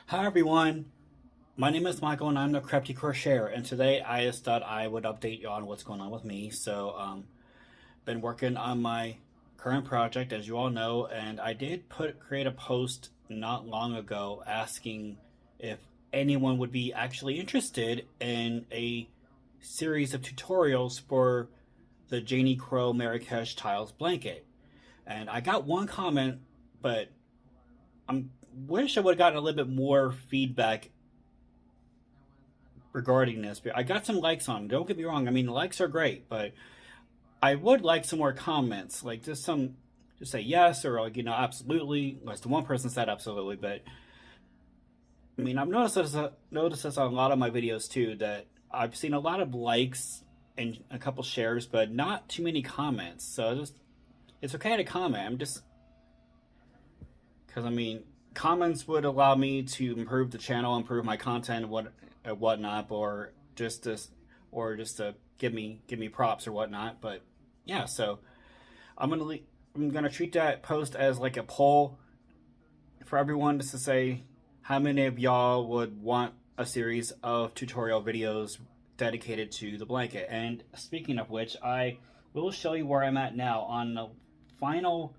Hi everyone, my name is Michael and I'm the Crafty Crocheter, and today I just thought I would update you on what's going on with me. Been working on my current project, as you all know, and I did create a post not long ago asking if anyone would be actually interested in a series of tutorials for the Janie Crow Marrakesh Tiles blanket. And I got one comment, but I wish I would have gotten a little bit more feedback regarding this. I got some likes on it. Don't get me wrong. I mean, the likes are great, but I would like some more comments. Like just say yes or like absolutely. Like the one person said absolutely, but I mean I've noticed this on a lot of my videos too. That I've seen a lot of likes and a couple shares, but not too many comments. So it's okay to comment. I'm just because I mean comments would allow me to improve the channel, improve my content, and whatnot, or just to give me props or whatnot. But yeah, so I'm gonna treat that post as like a poll for everyone, just to say how many of y'all would want a series of tutorial videos dedicated to the blanket. And speaking of which, I will show you where I'm at now on the final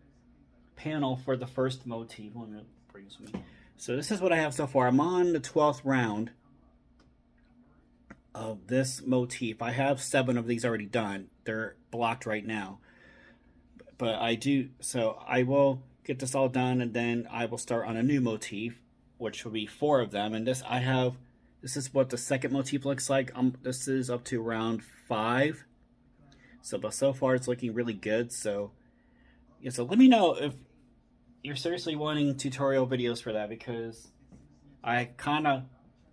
panel for the first motif. Let me bring this with me. So this is what I have so far. I'm on the 12th round of this motif. I have 7 of these already done. They're blocked right now. But I will get this all done, and then I will start on a new motif, which will be 4 of them. And this is what the second motif looks like. This is up to round 5. But so far it's looking really good. So yeah, so let me know if you're seriously wanting tutorial videos for that, because I kind of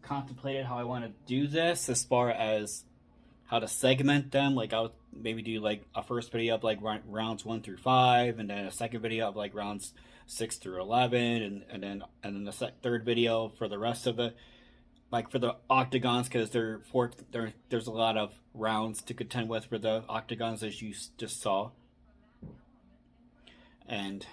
contemplated how I want to do this as far as how to segment them. Like I'll maybe do like a first video of like rounds 1 through 5, and then a second video of like rounds 6 through 11, and then the third video for the rest of it, like for the octagons, because there's a lot of rounds to contend with for the octagons, as you just saw. And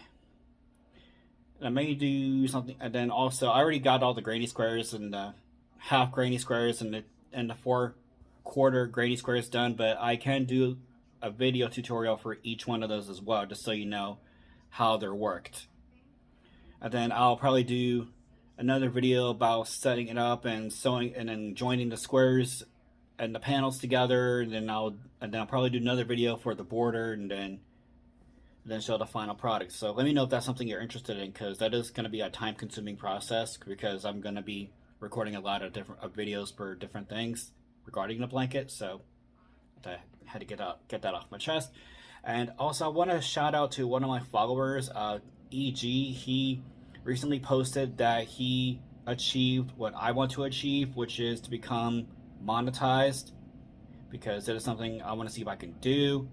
I may do something, and then also I already got all the granny squares and the half granny squares and the 4/4 granny squares done, but I can do a video tutorial for each one of those as well, just so you know how they're worked. And then I'll probably do another video about setting it up and sewing, and then joining the squares and the panels together, and then I'll probably do another video for the border, and then show the final product. So let me know if that's something you're interested in, because that is going to be a time-consuming process, because I'm going to be recording a lot of different videos for different things regarding the blanket. So I had to get that off my chest. And also I want to shout out to one of my followers, EG. He recently posted that he achieved what I want to achieve, which is to become monetized, because that is something I want to see if I can do.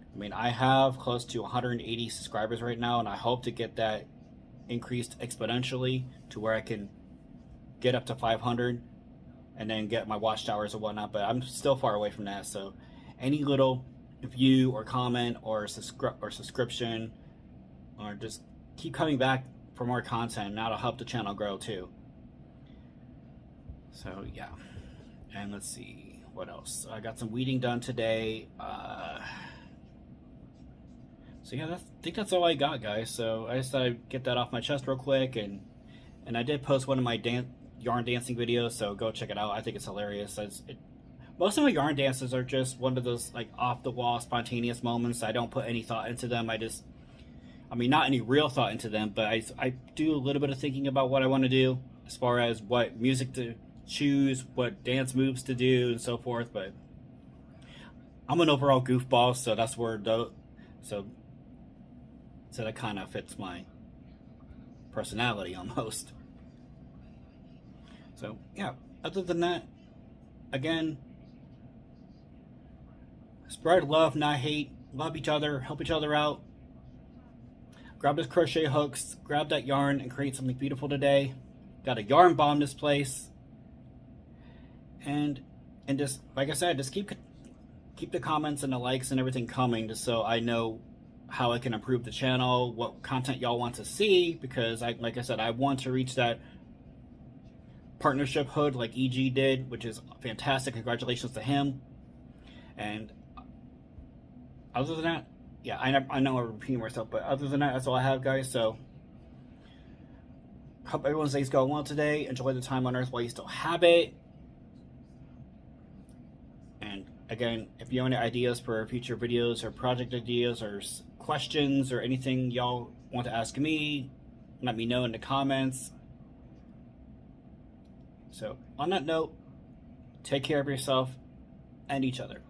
I mean, I have close to 180 subscribers right now, and I hope to get that increased exponentially to where I can get up to 500 and then get my watchtowers and whatnot, but I'm still far away from that. So any little view or comment or subscription, or just keep coming back for more content, and that'll help the channel grow too. So yeah, and let's see what else. I got some weeding done today. So yeah, I think that's all I got, guys. So I just thought I'd get that off my chest real quick, and I did post one of my yarn dancing videos, so go check it out. I think it's hilarious. Most of my yarn dances are just one of those like off the wall, spontaneous moments. I don't put any thought into them. I mean, not any real thought into them, but I do a little bit of thinking about what I want to do as far as what music to choose, what dance moves to do, and so forth. But I'm an overall goofball, so that's where so that kind of fits my personality almost. So yeah, other than that, again, spread love, not hate. Love each other, help each other out. Grab those crochet hooks, grab that yarn, and create something beautiful today. Got a yarn bomb this place. And just like I said, just keep the comments and the likes and everything coming, just so I know how I can improve the channel, what content y'all want to see, because like I said, I want to reach that partnership hood like EG did, which is fantastic. Congratulations to him. And other than that, yeah, I know I'm repeating myself, but other than that, that's all I have, guys. So hope everyone's day's going well today. Enjoy the time on Earth while you still have it. And again, if you have any ideas for future videos or project ideas or questions or anything y'all want to ask me, let me know in the comments. So on that note, take care of yourself and each other.